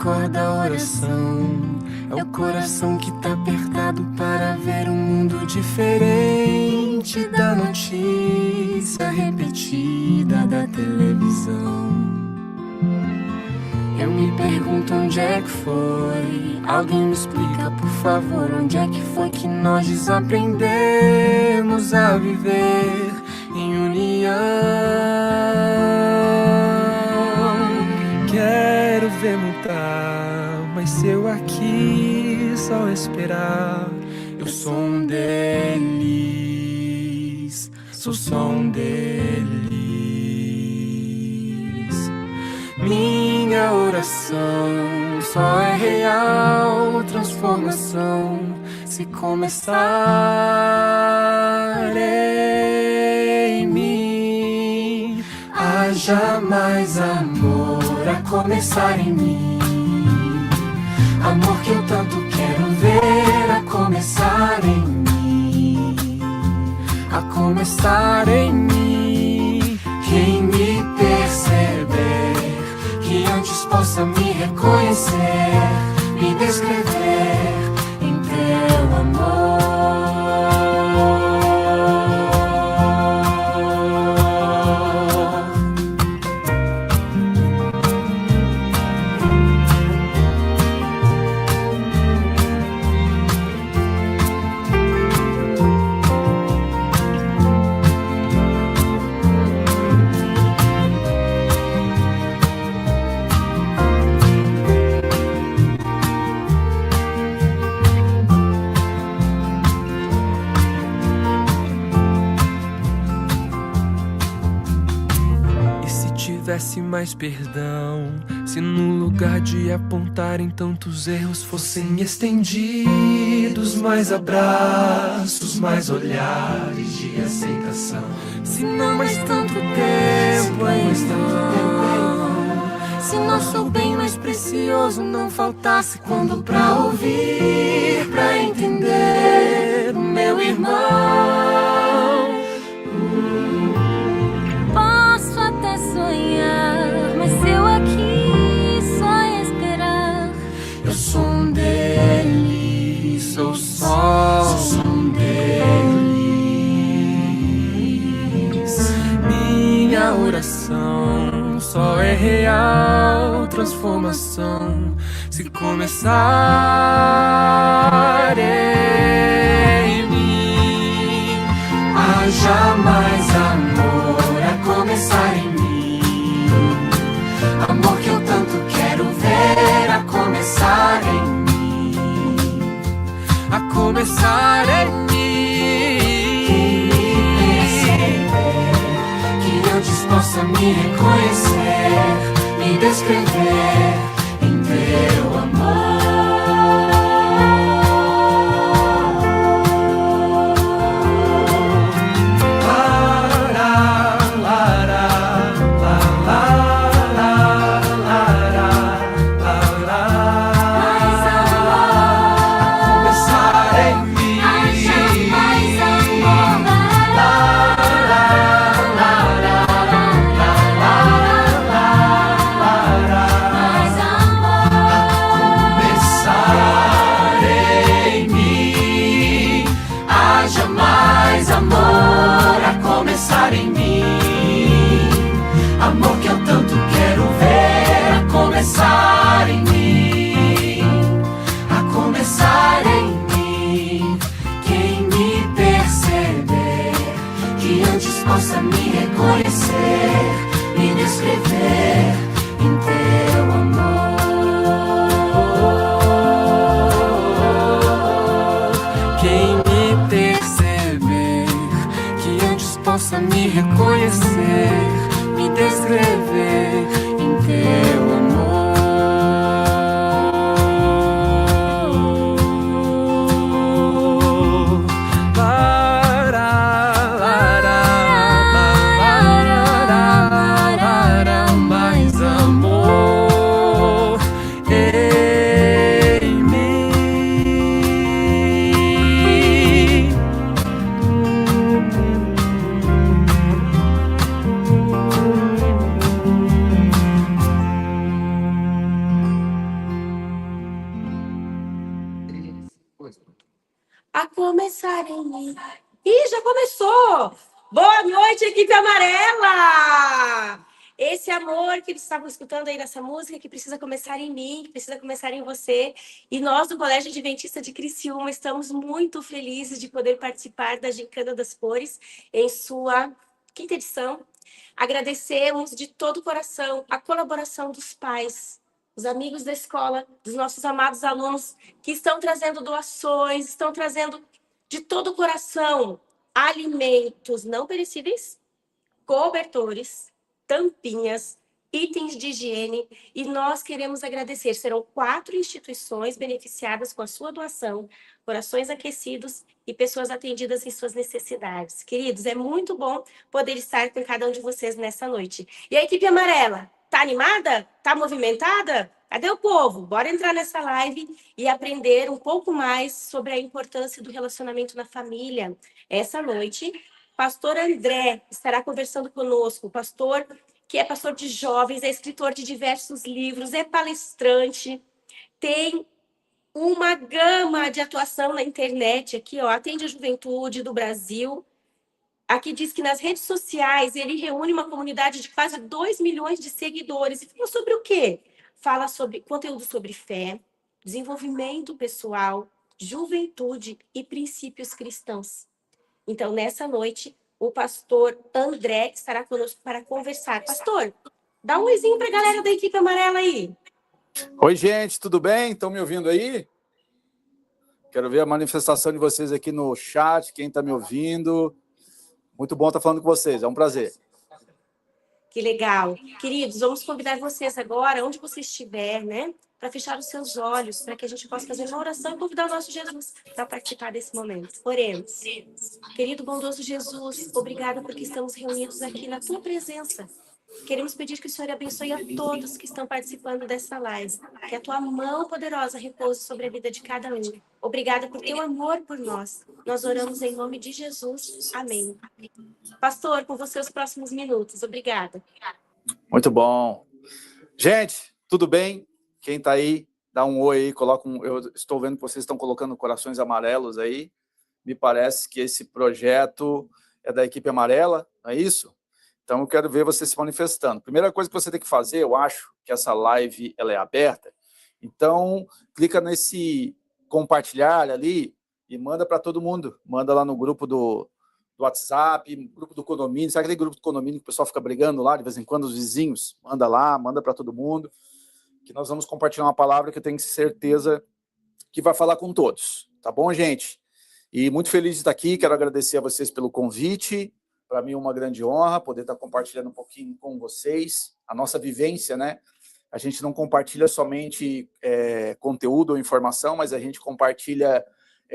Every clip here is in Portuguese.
acorda a oração. É o coração que tá apertado para ver um mundo diferente da notícia repetida da televisão. Eu me pergunto onde é que foi. Alguém me explica, por favor, onde é que foi que nós desaprendemos a viver em união. Quero ver mudar, mas se eu aqui só esperar, eu sou um deles, sou só um deles. Minha oração só é real transformação se começar em mim. Haja mais amor a começar em mim. Amor que eu tanto quero ver a começar em mim. A começar em mim. Quem me perceber, que antes possa me reconhecer, me descrever em teu amor. Tivesse mais perdão, se no lugar de apontarem tantos erros fossem estendidos mais abraços, mais olhares de aceitação. Se não mais tanto tempo em vão, se nosso bem mais precioso não faltasse quando pra ouvir, pra entender o meu irmão. Mas se eu aqui só esperar, eu sou um deles, sou só um deles. Minha oração só é real transformação se começar em mim. Haja mais amor a começar em mim. Amor que eu tanto quero ver a começar em mim. A começar em mim. Que antes possa me reconhecer, me descrever em teu amor. a começar em mim. Ih, já começou! Boa noite, equipe amarela! Esse amor que eles estavam escutando aí nessa música, que precisa começar em mim, que precisa começar em você. E nós, do Colégio Adventista de Criciúma, estamos muito felizes de poder participar da Gincana das Cores em sua quinta edição. Agradecemos de todo o coração a colaboração dos pais, os amigos da escola, dos nossos amados alunos que estão trazendo doações, estão trazendo de todo o coração alimentos não perecíveis, cobertores, tampinhas, itens de higiene, e nós queremos agradecer. Serão 4 instituições beneficiadas com a sua doação, corações aquecidos e pessoas atendidas em suas necessidades. Queridos, é muito bom poder estar com cada um de vocês nessa noite. E a equipe amarela, tá animada? Tá movimentada? Cadê o povo? Bora entrar nessa live e aprender um pouco mais sobre a importância do relacionamento na família. Essa noite, pastor André estará conversando conosco, pastor que é pastor de jovens, é escritor de diversos livros, é palestrante, tem uma gama de atuação na internet aqui, ó, atende a juventude do Brasil. Aqui diz que nas redes sociais ele reúne uma comunidade de quase 2 milhões de seguidores. E fala sobre o quê? Fala sobre conteúdo sobre fé, desenvolvimento pessoal, juventude e princípios cristãos. Então, nessa noite, o pastor André estará conosco para conversar. Pastor, dá um oizinho para a galera da equipe amarela aí. Oi, gente, tudo bem? Estão me ouvindo aí? Quero ver a manifestação de vocês aqui no chat, quem está me ouvindo. Muito bom estar falando com vocês, é um prazer. Que legal. Queridos, vamos convidar vocês agora, onde você estiver, né? Para fechar os seus olhos, para que a gente possa fazer uma oração e convidar o nosso Jesus para participar desse momento. Oremos. Querido bondoso Jesus, obrigada porque estamos reunidos aqui na tua presença. Queremos pedir que o Senhor abençoe a todos que estão participando dessa live. Que a tua mão poderosa repouse sobre a vida de cada um. Obrigada por teu amor por nós. Nós oramos em nome de Jesus. Amém. Pastor, com você os próximos minutos. Obrigada. Muito bom. Gente, tudo bem? Quem está aí, dá um oi aí, coloca um... Eu estou vendo que vocês estão colocando corações amarelos aí. Me parece que esse projeto é da equipe amarela, não é isso? Então, eu quero ver você se manifestando. Primeira coisa que você tem que fazer, eu acho que essa live ela é aberta. Então, clica nesse compartilhar ali e manda para todo mundo. Manda lá no grupo do WhatsApp, grupo do condomínio. Sabe aquele grupo do condomínio que o pessoal fica brigando lá, de vez em quando, os vizinhos? Manda lá, manda para todo mundo. Que nós vamos compartilhar uma palavra que eu tenho certeza que vai falar com todos. Tá bom, gente? E muito feliz de estar aqui. Quero agradecer a vocês pelo convite. Para mim é uma grande honra poder estar compartilhando um pouquinho com vocês a nossa vivência, né? A gente não compartilha somente conteúdo ou informação, mas a gente compartilha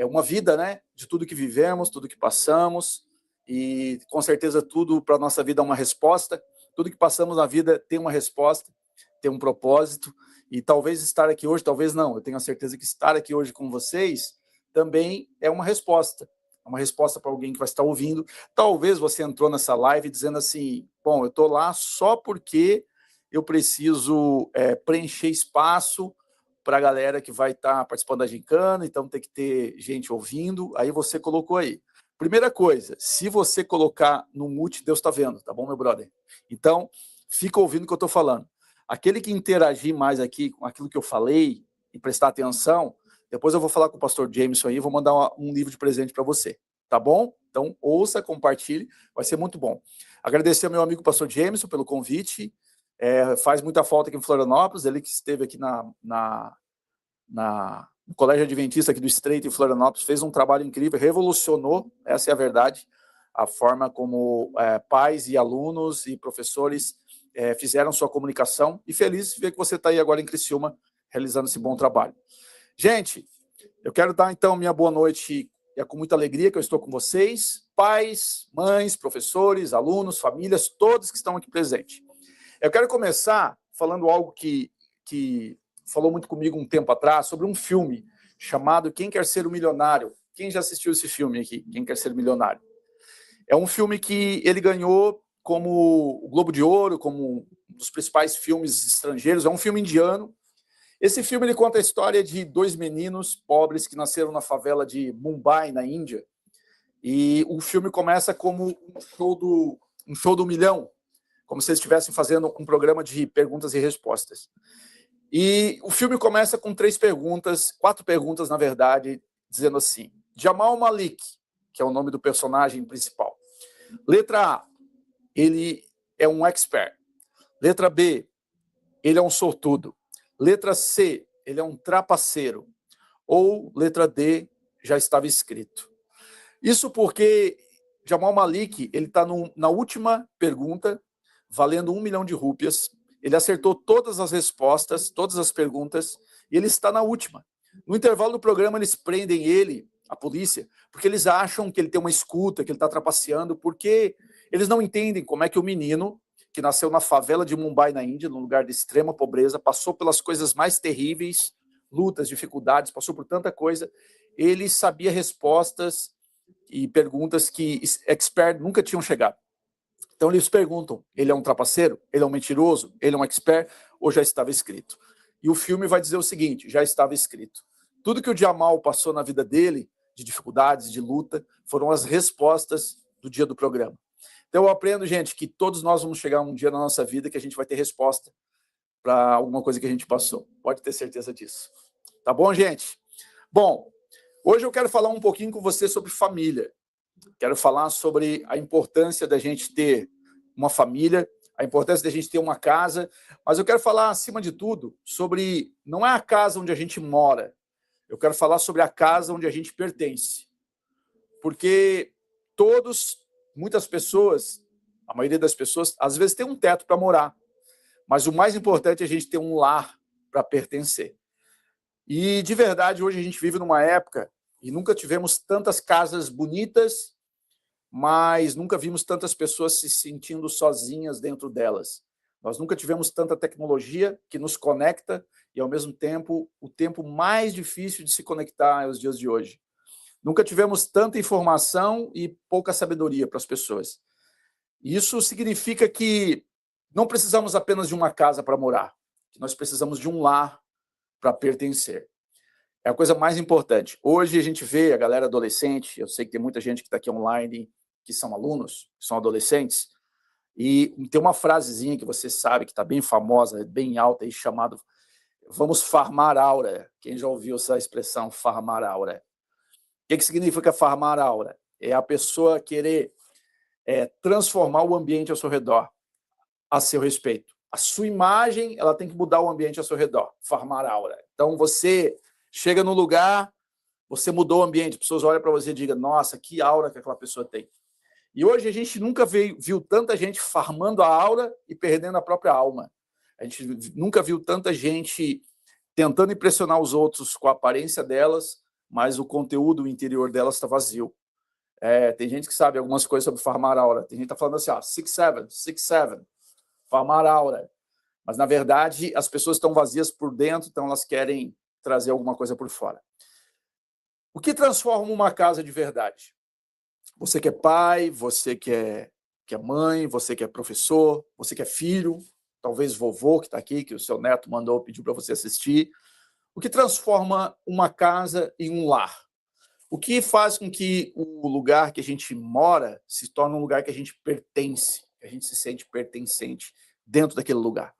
uma vida, né? De tudo que vivemos, tudo que passamos, e com certeza tudo para a nossa vida é uma resposta. Tudo que passamos na vida tem uma resposta, tem um propósito, e talvez estar aqui hoje, talvez não, eu tenho a certeza que estar aqui hoje com vocês também é uma resposta. Uma resposta para alguém que vai estar ouvindo. Talvez você entrou nessa live dizendo assim, bom, eu estou lá só porque eu preciso preencher espaço para a galera que vai estar participando da gincana, então tem que ter gente ouvindo. Aí você colocou aí. Primeira coisa, se você colocar no mute, Deus está vendo, tá bom, meu brother? Então, fica ouvindo o que eu estou falando. Aquele que interagir mais aqui com aquilo que eu falei e prestar atenção, depois eu vou falar com o pastor Jameson aí, vou mandar um livro de presente para você, tá bom? Então, ouça, compartilhe, vai ser muito bom. Agradecer ao meu amigo pastor Jameson pelo convite, faz muita falta aqui em Florianópolis, ele que esteve aqui no Colégio Adventista aqui do Estreito em Florianópolis, fez um trabalho incrível, revolucionou, essa é a verdade, a forma como pais e alunos e professores fizeram sua comunicação, e feliz de ver que você está aí agora em Criciúma, realizando esse bom trabalho. Gente, eu quero dar, então, minha boa noite, é com muita alegria que eu estou com vocês, pais, mães, professores, alunos, famílias, todos que estão aqui presentes. Eu quero começar falando algo que falou muito comigo um tempo atrás, sobre um filme chamado Quem Quer Ser o Milionário. Quem já assistiu esse filme aqui, Quem Quer Ser Milionário? É um filme que ele ganhou como o Globo de Ouro, como um dos principais filmes estrangeiros, é um filme indiano. Esse filme ele conta a história de dois meninos pobres que nasceram na favela de Mumbai, na Índia. E o filme começa como um show do milhão, como se eles estivessem fazendo um programa de perguntas e respostas. E o filme começa com 4 perguntas, na verdade, dizendo assim: Jamal Malik, que é o nome do personagem principal. Letra A, ele é um expert. Letra B, ele é um sortudo. Letra C, ele é um trapaceiro. Ou letra D, já estava escrito. Isso porque Jamal Malik, ele está na última pergunta, valendo 1 milhão de rúpias. Ele acertou todas as respostas, todas as perguntas, e ele está na última. No intervalo do programa, eles prendem ele, a polícia, porque eles acham que ele tem uma escuta, que ele está trapaceando, porque eles não entendem como é que o menino, que nasceu na favela de Mumbai, na Índia, num lugar de extrema pobreza, passou pelas coisas mais terríveis, lutas, dificuldades, passou por tanta coisa, ele sabia respostas e perguntas que expert nunca tinham chegado. Então eles perguntam, ele é um trapaceiro? Ele é um mentiroso? Ele é um expert? Ou já estava escrito? E o filme vai dizer o seguinte, já estava escrito. Tudo que o Jamal passou na vida dele, de dificuldades, de luta, foram as respostas do dia do programa. Então eu aprendo, gente, que todos nós vamos chegar um dia na nossa vida que a gente vai ter resposta para alguma coisa que a gente passou. Pode ter certeza disso. Tá bom, gente? Bom, hoje eu quero falar um pouquinho com você sobre família. Quero falar sobre a importância da gente ter uma família, a importância da gente ter uma casa, mas eu quero falar, acima de tudo, sobre não é a casa onde a gente mora, eu quero falar sobre a casa onde a gente pertence. Porque muitas pessoas, a maioria das pessoas, às vezes tem um teto para morar, mas o mais importante é a gente ter um lar para pertencer. E, de verdade, hoje a gente vive numa época e nunca tivemos tantas casas bonitas, mas nunca vimos tantas pessoas se sentindo sozinhas dentro delas. Nós nunca tivemos tanta tecnologia que nos conecta e, ao mesmo tempo, o tempo mais difícil de se conectar é os dias de hoje. Nunca tivemos tanta informação e pouca sabedoria para as pessoas. Isso significa que não precisamos apenas de uma casa para morar, que nós precisamos de um lar para pertencer. É a coisa mais importante. Hoje a gente vê a galera adolescente, eu sei que tem muita gente que está aqui online, que são alunos, que são adolescentes, e tem uma frasezinha que você sabe que está bem famosa, bem alta, aí, chamado vamos farmar aura. Quem já ouviu essa expressão, farmar aura? O que significa farmar aura? É a pessoa querer transformar o ambiente ao seu redor, a seu respeito. A sua imagem, ela tem que mudar o ambiente ao seu redor, farmar aura. Então, você chega num lugar, você mudou o ambiente, as pessoas olham para você e digam, nossa, que aura que aquela pessoa tem. E hoje a gente nunca viu tanta gente farmando a aura e perdendo a própria alma. A gente nunca viu tanta gente tentando impressionar os outros com a aparência delas, mas o conteúdo, o interior delas está vazio. Tem gente que sabe algumas coisas sobre farmar aura. Tem gente que está falando assim, 6-7, farmar aura. Mas, na verdade, as pessoas estão vazias por dentro, então elas querem trazer alguma coisa por fora. O que transforma uma casa de verdade? Você que é pai, você que é mãe, você que é professor, você que é filho, talvez vovô que está aqui, que o seu neto pediu para você assistir. O que transforma uma casa em um lar? O que faz com que o lugar que a gente mora se torne um lugar que a gente pertence, que a gente se sente pertencente dentro daquele lugar?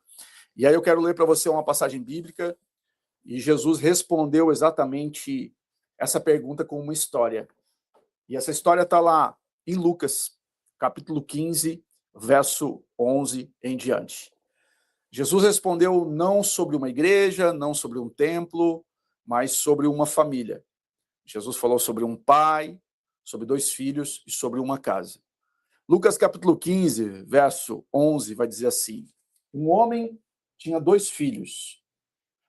E aí eu quero ler para você uma passagem bíblica, e Jesus respondeu exatamente essa pergunta com uma história. E essa história está lá em Lucas, capítulo 15, verso 11 em diante. Jesus respondeu não sobre uma igreja, não sobre um templo, mas sobre uma família. Jesus falou sobre um pai, sobre 2 filhos e sobre uma casa. Lucas capítulo 15, verso 11, vai dizer assim: um homem tinha 2 filhos,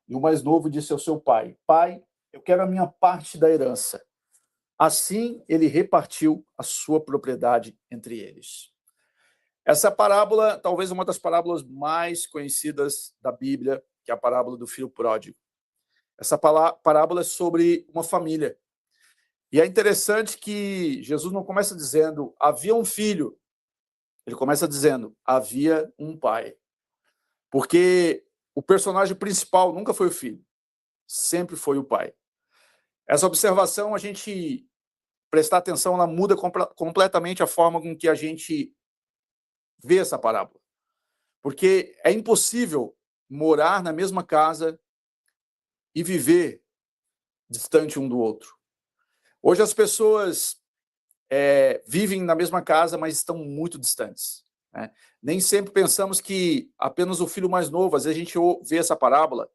e o mais novo disse ao seu pai, pai, eu quero a minha parte da herança. Assim, ele repartiu a sua propriedade entre eles. Essa parábola, talvez uma das parábolas mais conhecidas da Bíblia, que é a parábola do filho pródigo. Essa parábola é sobre uma família. E é interessante que Jesus não começa dizendo, havia um filho. Ele começa dizendo, havia um pai. Porque o personagem principal nunca foi o filho, sempre foi o pai. Essa observação, a gente prestar atenção, ela muda completamente a forma com que a gente vê essa parábola. Porque é impossível morar na mesma casa e viver distante um do outro. Hoje as pessoas vivem na mesma casa, mas estão muito distantes, né? Nem sempre pensamos que apenas o filho mais novo, às vezes a gente vê essa parábola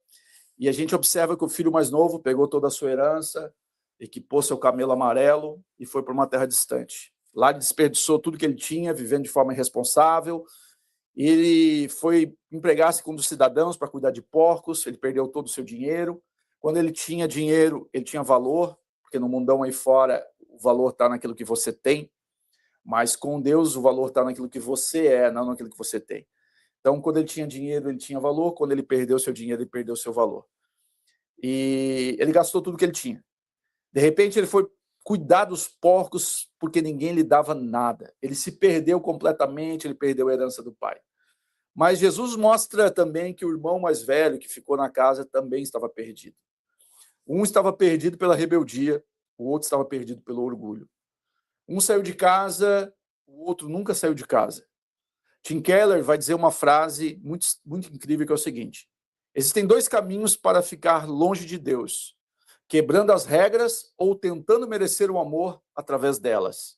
e a gente observa que o filho mais novo pegou toda a sua herança, equipou seu camelo amarelo e foi para uma terra distante. Lá ele desperdiçou tudo que ele tinha, vivendo de forma irresponsável. Ele foi empregar-se com um dos cidadãos para cuidar de porcos, ele perdeu todo o seu dinheiro. Quando ele tinha dinheiro, ele tinha valor, porque no mundão aí fora o valor está naquilo que você tem, mas com Deus o valor está naquilo que você é, não naquilo que você tem. Então, quando ele tinha dinheiro, ele tinha valor, quando ele perdeu seu dinheiro, ele perdeu seu valor. E ele gastou tudo que ele tinha. De repente, ele foi cuidar dos porcos porque ninguém lhe dava nada. Ele se perdeu completamente, ele perdeu a herança do pai. Mas Jesus mostra também que o irmão mais velho que ficou na casa também estava perdido. Um estava perdido pela rebeldia, o outro estava perdido pelo orgulho. Um saiu de casa, o outro nunca saiu de casa. Tim Keller vai dizer uma frase muito, muito incrível, que é o seguinte: existem dois caminhos para ficar longe de Deus: quebrando as regras ou tentando merecer o amor através delas.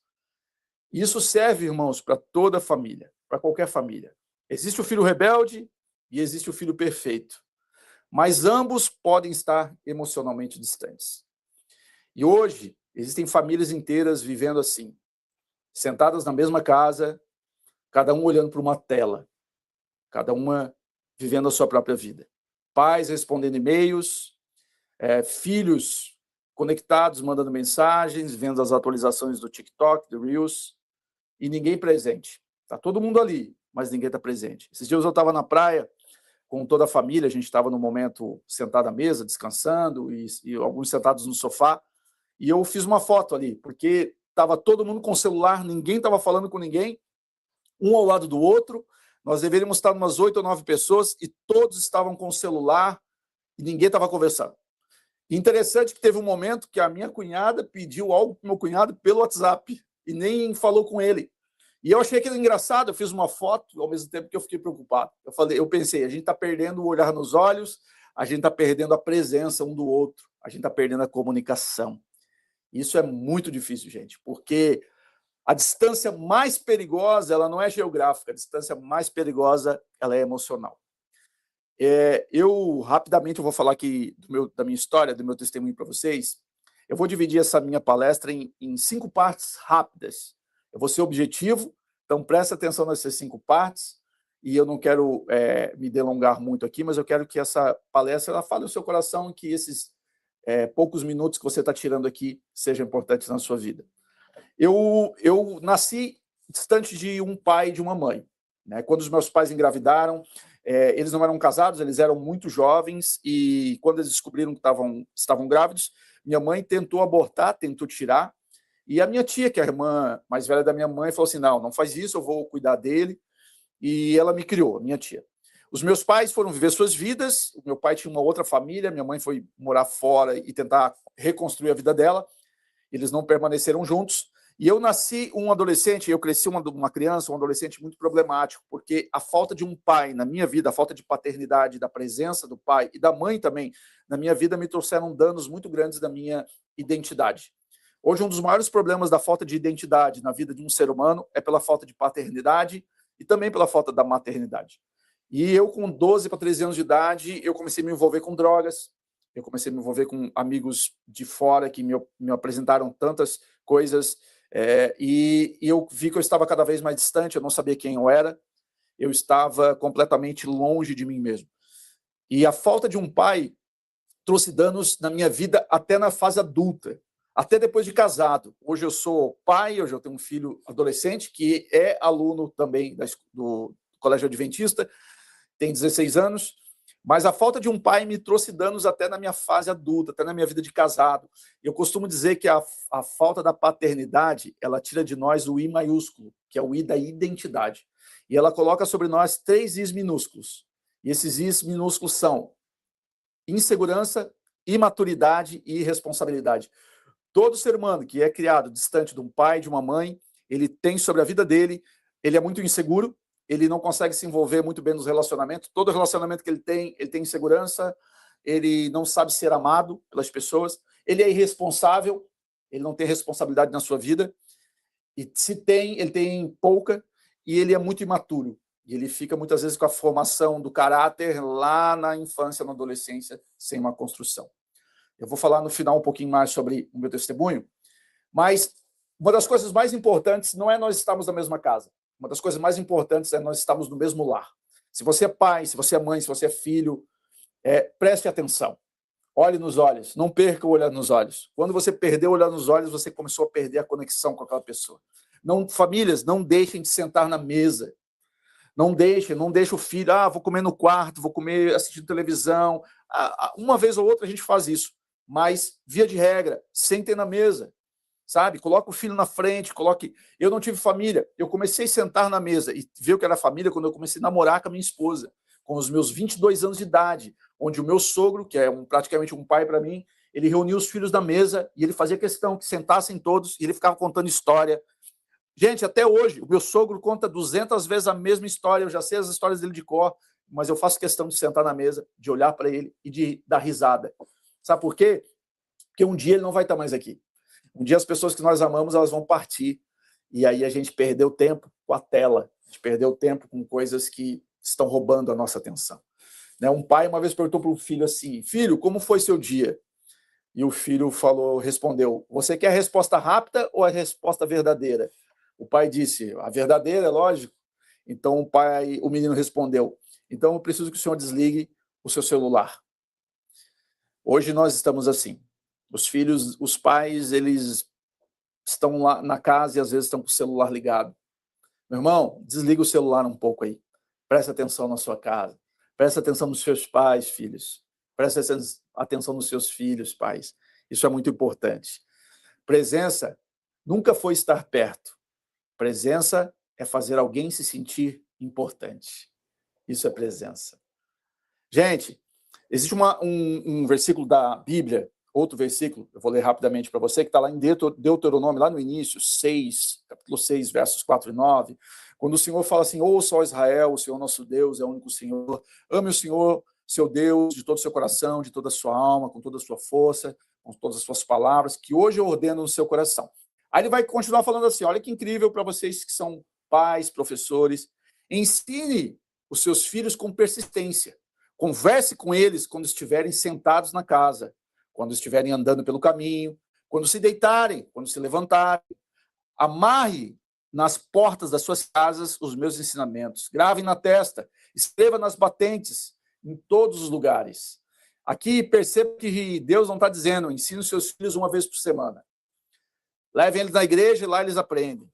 Isso serve, irmãos, para toda a família, para qualquer família. Existe o filho rebelde e existe o filho perfeito, mas ambos podem estar emocionalmente distantes. E hoje, existem famílias inteiras vivendo assim, sentadas na mesma casa, cada um olhando para uma tela, cada uma vivendo a sua própria vida. Pais respondendo e-mails, filhos conectados, mandando mensagens, vendo as atualizações do TikTok, do Reels, e ninguém presente. Está todo mundo ali, mas ninguém está presente. Esses dias eu estava na praia com toda a família, a gente estava no momento sentado à mesa, descansando, e alguns sentados no sofá, e eu fiz uma foto ali, porque estava todo mundo com o celular, ninguém estava falando com ninguém, um ao lado do outro. Nós deveríamos estar umas 8 ou 9 pessoas, e todos estavam com o celular, e ninguém estava conversando. Interessante que teve um momento que a minha cunhada pediu algo para o meu cunhado pelo WhatsApp, e nem falou com ele. E eu achei aquilo engraçado, eu fiz uma foto, ao mesmo tempo que eu fiquei preocupado. Eu pensei, a gente está perdendo o olhar nos olhos, a gente está perdendo a presença um do outro, a gente está perdendo a comunicação. Isso é muito difícil, gente, porque a distância mais perigosa, ela não é geográfica, a distância mais perigosa, ela é emocional. Rapidamente, eu vou falar aqui da minha história, do meu testemunho para vocês. Eu vou dividir essa minha palestra em 5 partes rápidas. Eu vou ser objetivo, então presta atenção nessas 5 partes, e eu não quero me delongar muito aqui, mas eu quero que essa palestra ela fale no seu coração e que esses poucos minutos que você está tirando aqui sejam importantes na sua vida. Eu nasci distante de um pai e de uma mãe, né? Quando os meus pais engravidaram, eles não eram casados, eles eram muito jovens, e quando eles descobriram que estavam grávidos, minha mãe tentou abortar, tentou tirar, e a minha tia, que é a irmã mais velha da minha mãe, falou assim, não faz isso, eu vou cuidar dele, e ela me criou, minha tia. Os meus pais foram viver suas vidas, o meu pai tinha uma outra família, minha mãe foi morar fora e tentar reconstruir a vida dela, eles não permaneceram juntos, e eu nasci um adolescente, eu cresci uma criança, um adolescente muito problemático, porque a falta de um pai na minha vida, a falta de paternidade, da presença do pai e da mãe também na minha vida me trouxeram danos muito grandes da minha identidade. Hoje, um dos maiores problemas da falta de identidade na vida de um ser humano é pela falta de paternidade e também pela falta da maternidade. E eu, com 12 para 13 anos de idade, eu comecei a me envolver com drogas, eu comecei a me envolver com amigos de fora que me apresentaram tantas coisas, e eu vi que eu estava cada vez mais distante, eu não sabia quem eu era, eu estava completamente longe de mim mesmo. E a falta de um pai trouxe danos na minha vida até na fase adulta, até depois de casado. Hoje eu sou pai, hoje eu tenho um filho adolescente que é aluno também do Colégio Adventista, tem 16 anos, mas a falta de um pai me trouxe danos até na minha fase adulta, até na minha vida de casado. Eu costumo dizer que a falta da paternidade, ela tira de nós o I maiúsculo, que é o I da identidade. E ela coloca sobre nós 3 Is minúsculos. E esses Is minúsculos são insegurança, imaturidade e irresponsabilidade. Todo ser humano que é criado distante de um pai, de uma mãe, ele tem sobre a vida dele, ele é muito inseguro, ele não consegue se envolver muito bem nos relacionamentos. Todo relacionamento que ele tem insegurança, ele não sabe ser amado pelas pessoas, ele é irresponsável, ele não tem responsabilidade na sua vida, e se tem, ele tem pouca, e ele é muito imaturo. E ele fica muitas vezes com a formação do caráter lá na infância, na adolescência, sem uma construção. Eu vou falar no final um pouquinho mais sobre o meu testemunho, mas uma das coisas mais importantes não é nós estarmos na mesma casa. Uma das coisas mais importantes é nós estarmos no mesmo lar. Se você é pai, se você é mãe, se você é filho, preste atenção. Olhe nos olhos, não perca o olhar nos olhos. Quando você perdeu o olhar nos olhos, você começou a perder a conexão com aquela pessoa. Não, famílias, não deixem de sentar na mesa. Não deixem o filho, vou comer no quarto, vou comer assistindo televisão. Uma vez ou outra a gente faz isso. Mas, via de regra, sentem na mesa, sabe? Coloca o filho na frente, coloque... Eu não tive família, eu comecei a sentar na mesa e ver o que era família quando eu comecei a namorar com a minha esposa, com os meus 22 anos de idade, onde o meu sogro, que é praticamente um pai para mim, ele reuniu os filhos da mesa e ele fazia questão que sentassem todos e ele ficava contando história. Gente, até hoje, o meu sogro conta 200 vezes a mesma história, eu já sei as histórias dele de cor, mas eu faço questão de sentar na mesa, de olhar para ele e de dar risada. Sabe por quê? Porque um dia ele não vai estar mais aqui. Um dia as pessoas que nós amamos, elas vão partir. E aí a gente perdeu tempo com a tela. A gente perdeu tempo com coisas que estão roubando a nossa atenção. Um pai uma vez perguntou para o filho assim, filho, como foi seu dia? E o filho respondeu, você quer a resposta rápida ou a resposta verdadeira? O pai disse, a verdadeira, é lógico. Então o menino respondeu, então eu preciso que o senhor desligue o seu celular. Hoje nós estamos assim. Os filhos, os pais, eles estão lá na casa e às vezes estão com o celular ligado. Meu irmão, desliga o celular um pouco aí. Presta atenção na sua casa. Presta atenção nos seus pais, filhos. Presta atenção nos seus filhos, pais. Isso é muito importante. Presença nunca foi estar perto. Presença é fazer alguém se sentir importante. Isso é presença. Gente, existe um versículo da Bíblia, outro versículo, eu vou ler rapidamente para você, que está lá em Deuteronômio, lá no início, capítulo 6, versos 4 e 9, quando o Senhor fala assim, ouça, ó Israel, o Senhor nosso Deus é o único Senhor, ame o Senhor, seu Deus, de todo o seu coração, de toda a sua alma, com toda a sua força, com todas as suas palavras, que hoje eu ordeno no seu coração. Aí ele vai continuar falando assim, olha que incrível para vocês que são pais, professores, ensine os seus filhos com persistência. Converse com eles quando estiverem sentados na casa, quando estiverem andando pelo caminho, quando se deitarem, quando se levantarem. Amarre nas portas das suas casas os meus ensinamentos. Grave na testa, escreva nas batentes, em todos os lugares. Aqui perceba que Deus não está dizendo, ensine os seus filhos uma vez por semana. Levem eles na igreja e lá eles aprendem.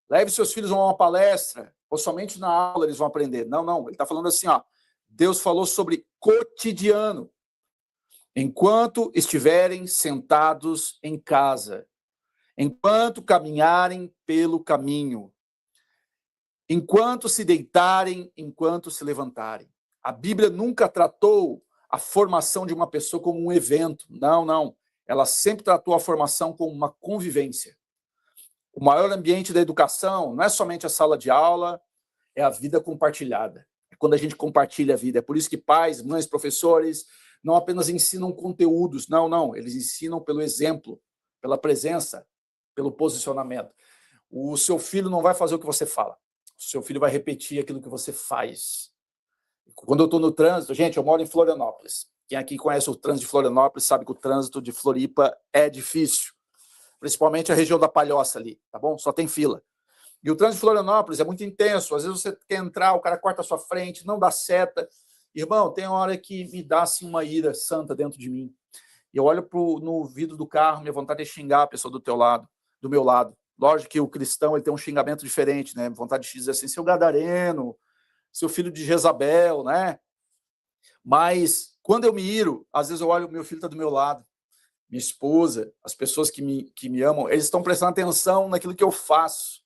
Leve seus filhos a uma palestra, ou somente na aula eles vão aprender. Não. Ele está falando assim, Deus falou sobre cotidiano. Enquanto estiverem sentados em casa, enquanto caminharem pelo caminho, enquanto se deitarem, enquanto se levantarem. A Bíblia nunca tratou a formação de uma pessoa como um evento. Não. Ela sempre tratou a formação como uma convivência. O maior ambiente da educação não é somente a sala de aula, é a vida compartilhada. É quando a gente compartilha a vida. É por isso que pais, mães, professores não apenas ensinam conteúdos, não. Eles ensinam pelo exemplo, pela presença, pelo posicionamento. O seu filho não vai fazer o que você fala. O seu filho vai repetir aquilo que você faz. Quando eu estou no trânsito, gente, eu moro em Florianópolis. Quem aqui conhece o trânsito de Florianópolis sabe que o trânsito de Floripa é difícil. Principalmente a região da Palhoça ali, tá bom? Só tem fila. E o trânsito de Florianópolis é muito intenso. Às vezes você quer entrar, o cara corta a sua frente, não dá seta. Irmão, tem hora que me dá assim, uma ira santa dentro de mim. E eu olho no vidro do carro, minha vontade é xingar a pessoa do meu lado. Lógico que o cristão ele tem um xingamento diferente, né? Vontade de dizer assim, seu gadareno, seu filho de Jezabel, né? Mas quando eu me iro, às vezes eu olho, meu filho está do meu lado, minha esposa, as pessoas que me amam, eles estão prestando atenção naquilo que eu faço.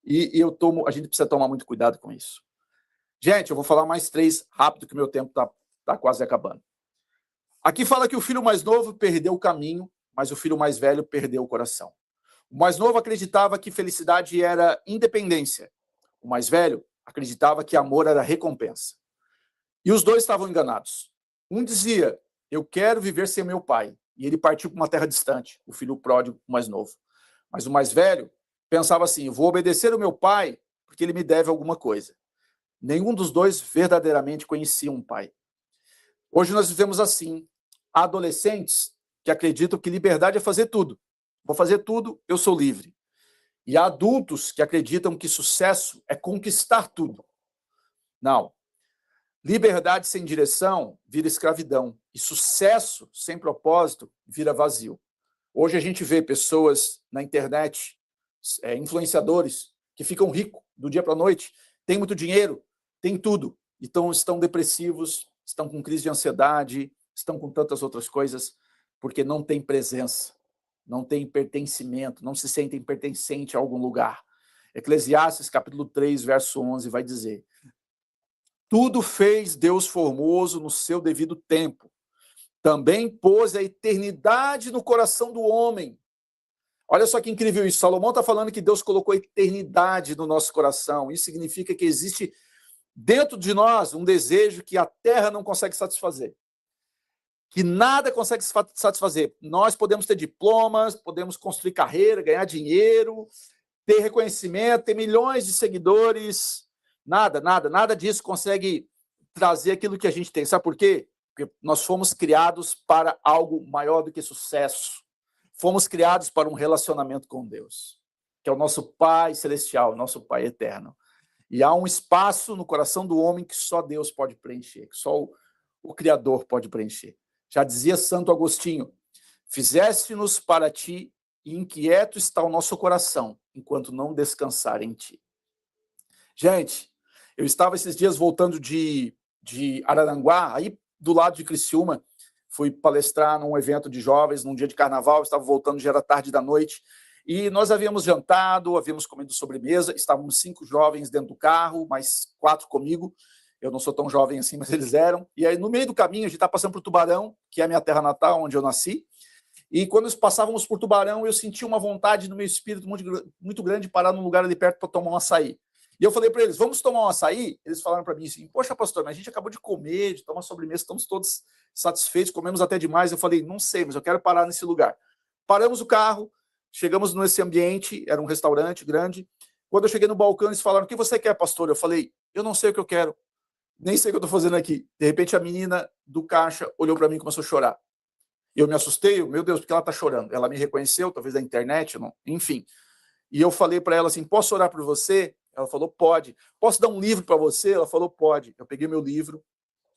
E a gente precisa tomar muito cuidado com isso. Gente, eu vou falar mais 3 rápido, que o meu tempo tá quase acabando. Aqui fala que o filho mais novo perdeu o caminho, mas o filho mais velho perdeu o coração. O mais novo acreditava que felicidade era independência. O mais velho acreditava que amor era recompensa. E os dois estavam enganados. Um dizia, eu quero viver sem meu pai. E ele partiu para uma terra distante, o filho pródigo mais novo. Mas o mais velho pensava assim, vou obedecer ao meu pai porque ele me deve alguma coisa. Nenhum dos dois verdadeiramente conhecia um pai. Hoje nós vivemos assim. Há adolescentes que acreditam que liberdade é fazer tudo. Vou fazer tudo, eu sou livre. E há adultos que acreditam que sucesso é conquistar tudo. Não. Liberdade sem direção vira escravidão. E sucesso sem propósito vira vazio. Hoje a gente vê pessoas na internet, influenciadores, que ficam ricos do dia para a noite, têm muito dinheiro, têm tudo. Então estão depressivos, estão com crise de ansiedade, estão com tantas outras coisas, porque não tem presença, não tem pertencimento, não se sentem pertencentes a algum lugar. Eclesiastes, capítulo 3, verso 11, vai dizer, tudo fez Deus formoso no seu devido tempo. Também pôs a eternidade no coração do homem. Olha só que incrível isso. Salomão está falando que Deus colocou a eternidade no nosso coração. Isso significa que existe dentro de nós um desejo que a terra não consegue satisfazer. Que nada consegue satisfazer. Nós podemos ter diplomas, podemos construir carreira, ganhar dinheiro, ter reconhecimento, ter milhões de seguidores. Nada disso consegue trazer aquilo que a gente tem. Sabe por quê? Porque nós fomos criados para algo maior do que sucesso. Fomos criados para um relacionamento com Deus, que é o nosso Pai Celestial, nosso Pai Eterno. E há um espaço no coração do homem que só Deus pode preencher, que só o Criador pode preencher. Já dizia Santo Agostinho, fizeste-nos para ti e inquieto está o nosso coração, enquanto não descansar em ti. Gente, eu estava esses dias voltando de Araranguá, aí do lado de Criciúma, fui palestrar num evento de jovens, num dia de carnaval, estava voltando, já era tarde da noite, e nós havíamos jantado, havíamos comido sobremesa, estávamos 5 jovens dentro do carro, mais 4 comigo, eu não sou tão jovem assim, mas eles eram, e aí no meio do caminho, a gente está passando por Tubarão, que é a minha terra natal, onde eu nasci, e quando nós passávamos por Tubarão, eu senti uma vontade no meu espírito muito grande de parar num lugar ali perto para tomar um açaí. E eu falei para eles, vamos tomar um açaí? Eles falaram para mim assim, poxa, pastor, mas a gente acabou de comer, de tomar sobremesa, estamos todos satisfeitos, comemos até demais. Eu falei, não sei, mas eu quero parar nesse lugar. Paramos o carro, chegamos nesse ambiente, era um restaurante grande. Quando eu cheguei no balcão, eles falaram, o que você quer, pastor? Eu falei, eu não sei o que eu quero, nem sei o que eu estou fazendo aqui. De repente, a menina do caixa olhou para mim e começou a chorar. Eu me assustei, meu Deus, porque ela está chorando? Ela me reconheceu, talvez da internet, não, enfim. E eu falei para ela assim, posso orar por você? Ela falou, pode. Posso dar um livro para você? Ela falou, pode. Eu peguei meu livro,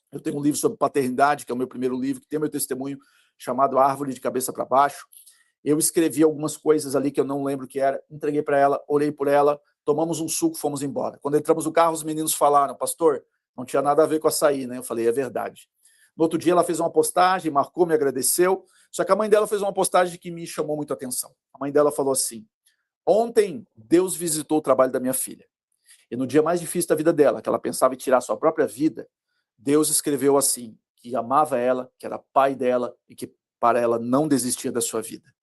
eu tenho um livro sobre paternidade, que é o meu primeiro livro, que tem meu testemunho, chamado Árvore de Cabeça para Baixo. Eu escrevi algumas coisas ali que eu não lembro o que era, entreguei para ela, orei por ela, tomamos um suco, fomos embora. Quando entramos no carro, os meninos falaram, pastor, não tinha nada a ver com açaí, né? Eu falei, é verdade. No outro dia, ela fez uma postagem, marcou, me agradeceu, só que a mãe dela fez uma postagem que me chamou muito a atenção. A mãe dela falou assim, ontem, Deus visitou o trabalho da minha filha. E no dia mais difícil da vida dela, que ela pensava em tirar sua própria vida, Deus escreveu assim, que amava ela, que era pai dela e que para ela não desistia da sua vida.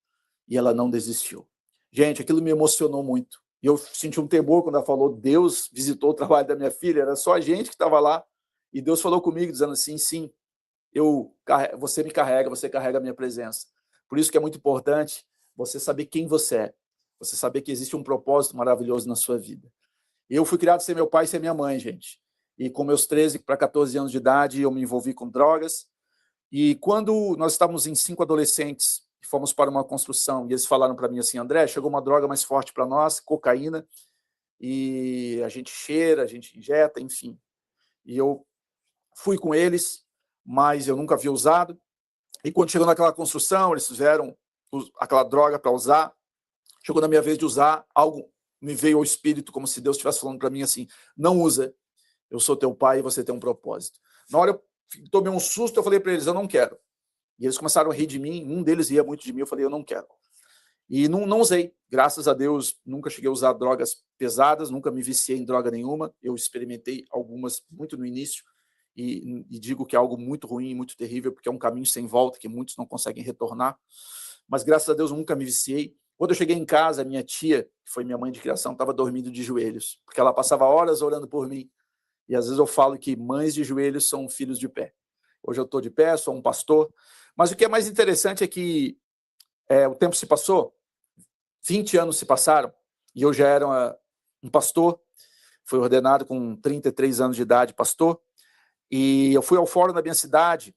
E ela não desistiu. Gente, aquilo me emocionou muito. E eu senti um temor quando ela falou, Deus visitou o trabalho da minha filha, era só a gente que estava lá. E Deus falou comigo, dizendo assim, sim, você me carrega, você carrega a minha presença. Por isso que é muito importante você saber quem você é. Você saber que existe um propósito maravilhoso na sua vida. Eu fui criado sem meu pai e sem minha mãe, gente. E com meus 13 para 14 anos de idade, eu me envolvi com drogas. E quando nós estávamos em 5 adolescentes, fomos para uma construção, e eles falaram para mim assim, André, chegou uma droga mais forte para nós, cocaína, e a gente cheira, a gente injeta, enfim. E eu fui com eles, mas eu nunca havia usado. E quando chegou naquela construção, eles fizeram aquela droga para usar. Chegou na minha vez de usar, algo me veio ao espírito, como se Deus estivesse falando para mim assim, não usa, eu sou teu pai e você tem um propósito. Na hora eu tomei um susto, eu falei para eles, eu não quero. E eles começaram a rir de mim, um deles ria muito de mim, eu falei, eu não quero. E não usei. Graças a Deus, nunca cheguei a usar drogas pesadas, nunca me viciei em droga nenhuma. Eu experimentei algumas muito no início e digo que é algo muito ruim, muito terrível, porque é um caminho sem volta que muitos não conseguem retornar. Mas graças a Deus, nunca me viciei. Quando eu cheguei em casa, minha tia, que foi minha mãe de criação, estava dormindo de joelhos, porque ela passava horas orando por mim. E às vezes eu falo que mães de joelhos são filhos de pé. Hoje eu estou de pé, sou um pastor. Mas o que é mais interessante é que o tempo se passou, 20 anos se passaram, e eu já era um pastor, fui ordenado com 33 anos de idade, pastor, e eu fui ao fórum da minha cidade,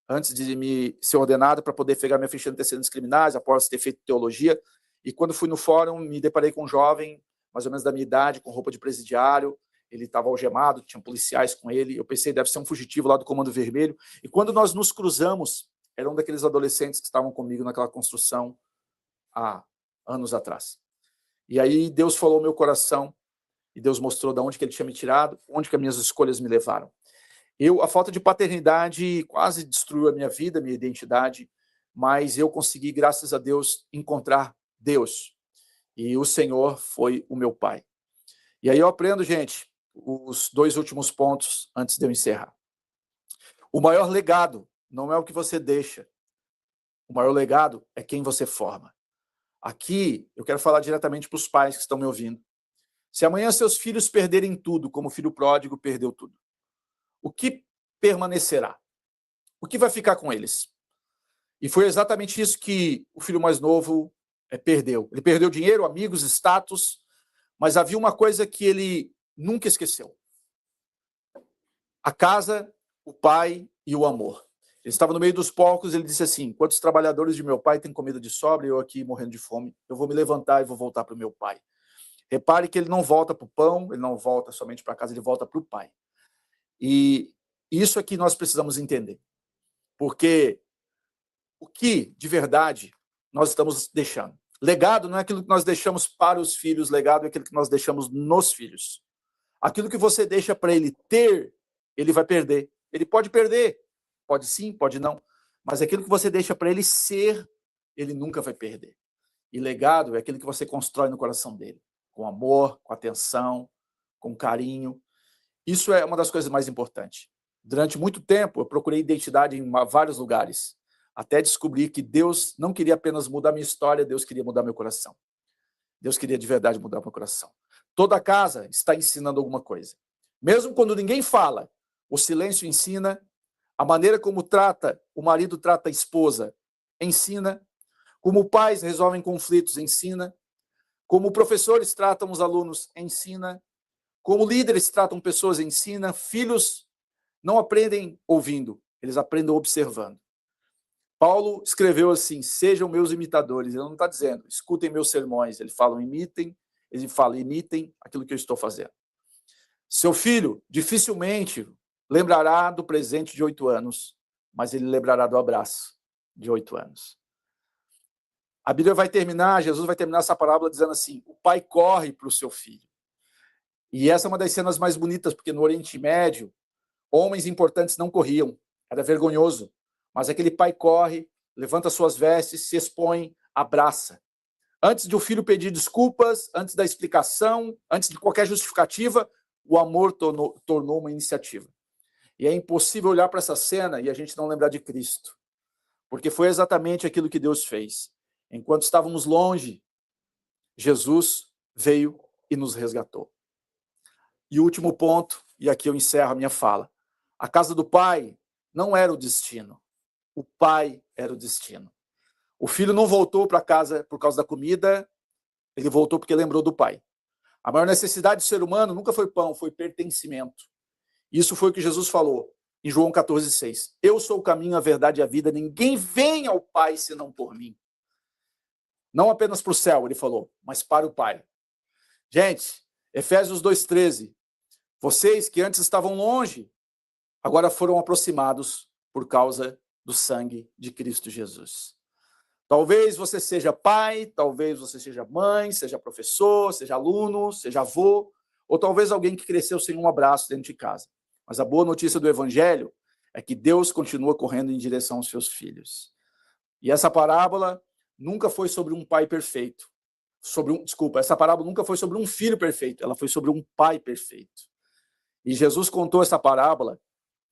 antes de me ser ordenado, para poder pegar minha ficha de antecedentes criminais, após ter feito teologia, e quando fui no fórum, me deparei com um jovem, mais ou menos da minha idade, com roupa de presidiário, ele estava algemado, tinha policiais com ele, eu pensei, deve ser um fugitivo lá do Comando Vermelho, e quando nós nos cruzamos, era um daqueles adolescentes que estavam comigo naquela construção há anos atrás. E aí Deus falou ao meu coração, e Deus mostrou de onde que ele tinha me tirado, onde que as minhas escolhas me levaram. A falta de paternidade quase destruiu a minha vida, a minha identidade, mas eu consegui, graças a Deus, encontrar Deus. E o Senhor foi o meu pai. E aí eu aprendo, gente, os 2 últimos pontos antes de eu encerrar. O maior legado não é o que você deixa. O maior legado é quem você forma. Aqui, eu quero falar diretamente para os pais que estão me ouvindo. Se amanhã seus filhos perderem tudo, como o filho pródigo perdeu tudo, o que permanecerá? O que vai ficar com eles? E foi exatamente isso que o filho mais novo perdeu. Ele perdeu dinheiro, amigos, status, mas havia uma coisa que ele nunca esqueceu. A casa, o pai e o amor. Ele estava no meio dos porcos, ele disse assim, quantos trabalhadores de meu pai têm comida de sobra e eu aqui morrendo de fome, eu vou me levantar e vou voltar para o meu pai. Repare que ele não volta para o pão, ele não volta somente para casa, ele volta para o pai. E isso é que nós precisamos entender. Porque o que, de verdade, nós estamos deixando? Legado não é aquilo que nós deixamos para os filhos, legado é aquilo que nós deixamos nos filhos. Aquilo que você deixa para ele ter, ele vai perder. Ele pode perder, pode sim, pode não. Mas aquilo que você deixa para ele ser, ele nunca vai perder. E legado é aquilo que você constrói no coração dele. Com amor, com atenção, com carinho. Isso é uma das coisas mais importantes. Durante muito tempo, eu procurei identidade em vários lugares, até descobrir que Deus não queria apenas mudar minha história, Deus queria mudar meu coração. Deus queria de verdade mudar meu coração. Toda casa está ensinando alguma coisa. Mesmo quando ninguém fala, o silêncio ensina, a maneira como o marido trata a esposa, ensina, como pais resolvem conflitos, ensina, como professores tratam os alunos, ensina, como líderes tratam pessoas, ensina, filhos não aprendem ouvindo, eles aprendem observando. Paulo escreveu assim, sejam meus imitadores, ele não está dizendo, escutem meus sermões, ele fala, imitem aquilo que eu estou fazendo. Seu filho dificilmente lembrará do presente de 8 anos, mas ele lembrará do abraço de 8 anos. A Bíblia vai terminar, Jesus vai terminar essa parábola dizendo assim, o pai corre para o seu filho. E essa é uma das cenas mais bonitas, porque no Oriente Médio, homens importantes não corriam, era vergonhoso. Mas aquele pai corre, levanta suas vestes, se expõe, abraça. Antes de o filho pedir desculpas, antes da explicação, antes de qualquer justificativa, o amor tornou uma iniciativa. E é impossível olhar para essa cena e a gente não lembrar de Cristo. Porque foi exatamente aquilo que Deus fez. Enquanto estávamos longe, Jesus veio e nos resgatou. E o último ponto, e aqui eu encerro a minha fala. A casa do pai não era o destino. O pai era o destino. O filho não voltou para casa por causa da comida, ele voltou porque lembrou do pai. A maior necessidade do ser humano nunca foi pão, foi pertencimento. Isso foi o que Jesus falou em João 14,6. Eu sou o caminho, a verdade e a vida, ninguém vem ao Pai senão por mim. Não apenas para o céu, ele falou, mas para o Pai. Gente, Efésios 2,13. Vocês que antes estavam longe, agora foram aproximados por causa do sangue de Cristo Jesus. Talvez você seja pai, talvez você seja mãe, seja professor, seja aluno, seja avô, ou talvez alguém que cresceu sem um abraço dentro de casa. Mas a boa notícia do Evangelho é que Deus continua correndo em direção aos seus filhos. E essa parábola nunca foi sobre um pai perfeito. Essa parábola nunca foi sobre um filho perfeito, ela foi sobre um pai perfeito. E Jesus contou essa parábola,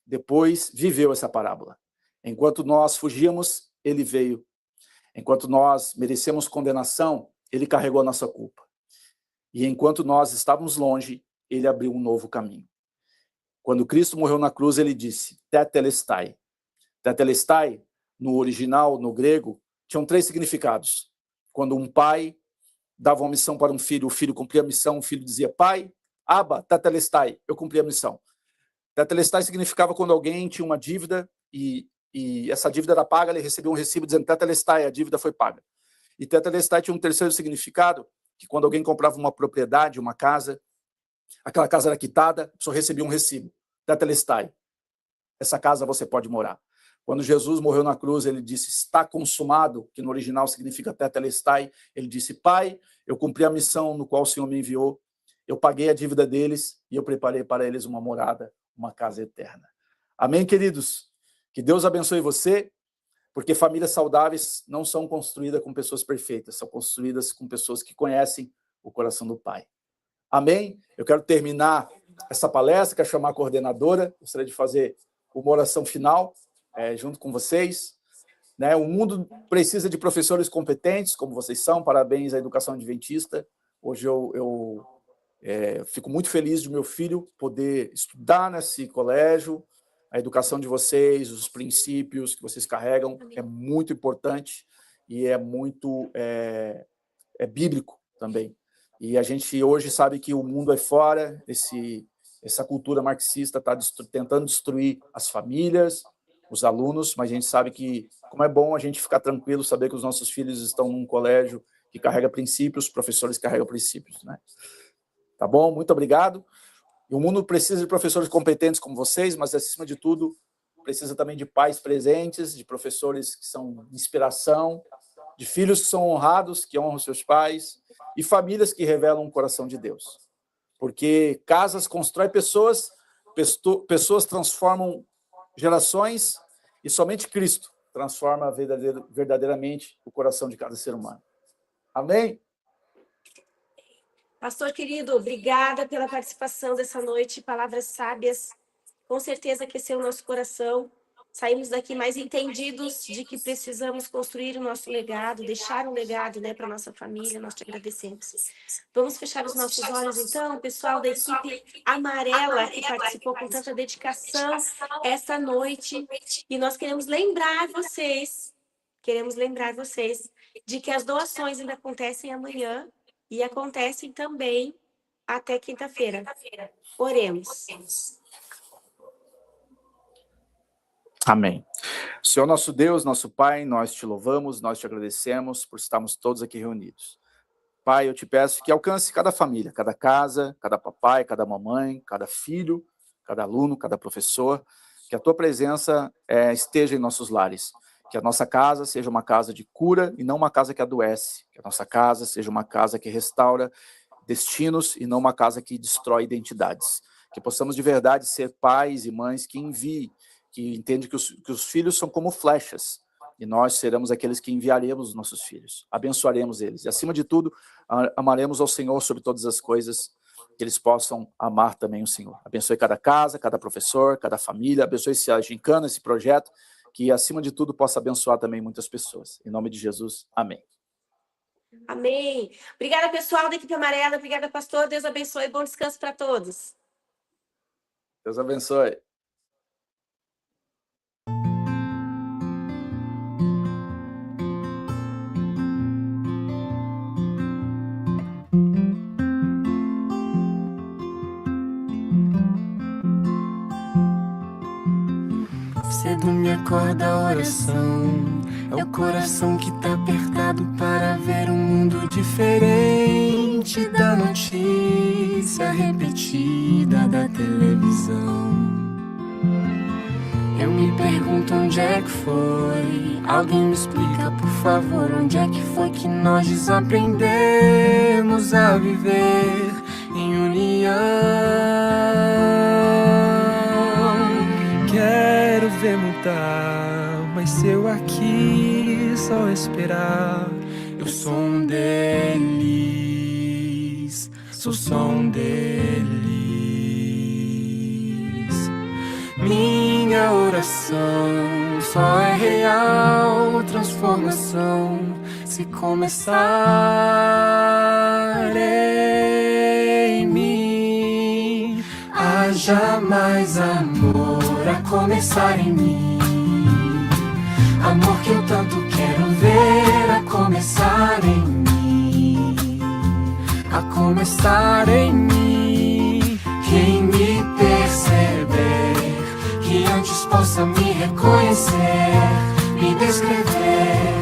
depois viveu essa parábola. Enquanto nós fugíamos, ele veio. Enquanto nós merecemos condenação, ele carregou a nossa culpa. E enquanto nós estávamos longe, ele abriu um novo caminho. Quando Cristo morreu na cruz, ele disse, tetelestai. Tetelestai, no original, no grego, tinham 3 significados. Quando um pai dava uma missão para um filho, o filho cumpria a missão, o filho dizia, pai, Abba, tetelestai, eu cumpri a missão. Tetelestai significava quando alguém tinha uma dívida e essa dívida era paga, ele recebia um recibo dizendo, tetelestai, a dívida foi paga. E tetelestai tinha um terceiro significado, que quando alguém comprava uma propriedade, uma casa, aquela casa era quitada, a pessoa recebia um recibo. Tetelestai, essa casa você pode morar. Quando Jesus morreu na cruz, ele disse, está consumado, que no original significa tetelestai. Ele disse, pai, eu cumpri a missão no qual o Senhor me enviou, eu paguei a dívida deles e eu preparei para eles uma morada, uma casa eterna. Amém, queridos? Que Deus abençoe você, porque famílias saudáveis não são construídas com pessoas perfeitas, são construídas com pessoas que conhecem o coração do Pai. Amém? Eu quero terminar essa palestra, quero chamar a coordenadora, gostaria de fazer uma oração final junto com vocês. Né? O mundo precisa de professores competentes, como vocês são, parabéns à educação adventista. Hoje eu fico muito feliz de meu filho poder estudar nesse colégio. A educação de vocês, os princípios que vocês carregam é muito importante e é muito bíblico também. E a gente hoje sabe que o mundo aí fora, essa cultura marxista está tentando destruir as famílias, os alunos, mas a gente sabe que, como é bom a gente ficar tranquilo, saber que os nossos filhos estão num colégio que carrega princípios, professores carregam princípios. Né? Tá bom? Muito obrigado. E o mundo precisa de professores competentes como vocês, mas, acima de tudo, precisa também de pais presentes, de professores que são inspiração, de filhos que são honrados, que honram seus pais, e famílias que revelam o coração de Deus. Porque casas constroem pessoas, pessoas transformam gerações, e somente Cristo transforma verdadeiramente o coração de cada ser humano. Amém? Pastor querido, obrigada pela participação dessa noite, palavras sábias, com certeza aqueceu o nosso coração. Saímos daqui mais entendidos de que precisamos construir o nosso legado, deixar um legado, né, para a nossa família. Nós te agradecemos. Vamos fechar os nossos olhos, então, o pessoal da equipe amarela que participou com tanta dedicação esta noite. E nós queremos lembrar vocês de que as doações ainda acontecem amanhã e acontecem também até quinta-feira. Oremos. Amém. Senhor nosso Deus, nosso Pai, nós te louvamos, nós te agradecemos por estarmos todos aqui reunidos. Pai, eu te peço que alcance cada família, cada casa, cada papai, cada mamãe, cada filho, cada aluno, cada professor, que a tua presença esteja em nossos lares, que a nossa casa seja uma casa de cura e não uma casa que adoece, que a nossa casa seja uma casa que restaura destinos e não uma casa que destrói identidades, que possamos de verdade ser pais e mães que enviem, que entende que os filhos são como flechas, e nós seremos aqueles que enviaremos os nossos filhos, abençoaremos eles, e acima de tudo, amaremos ao Senhor sobre todas as coisas, que eles possam amar também o Senhor. Abençoe cada casa, cada professor, cada família, abençoe esse gincana, esse projeto, que acima de tudo possa abençoar também muitas pessoas. Em nome de Jesus, amém. Amém. Obrigada, pessoal da equipe amarela, obrigada, pastor, Deus abençoe, bom descanso para todos. Deus abençoe. Cedo me acorda a oração, é o coração que tá apertado para ver um mundo diferente da notícia repetida da televisão. Eu me pergunto onde é que foi, alguém me explica por favor, onde é que foi que nós desaprendemos a viver em união. Quero ver mudar, mas mas se eu aqui só esperar, eu sou um deles, sou só um deles. Minha oração só é real transformação se começar em mim. Haja mais amor a começar em mim, amor que eu tanto quero ver a começar em mim, a começar em mim. Quem me perceber, que antes possa me reconhecer, me descrever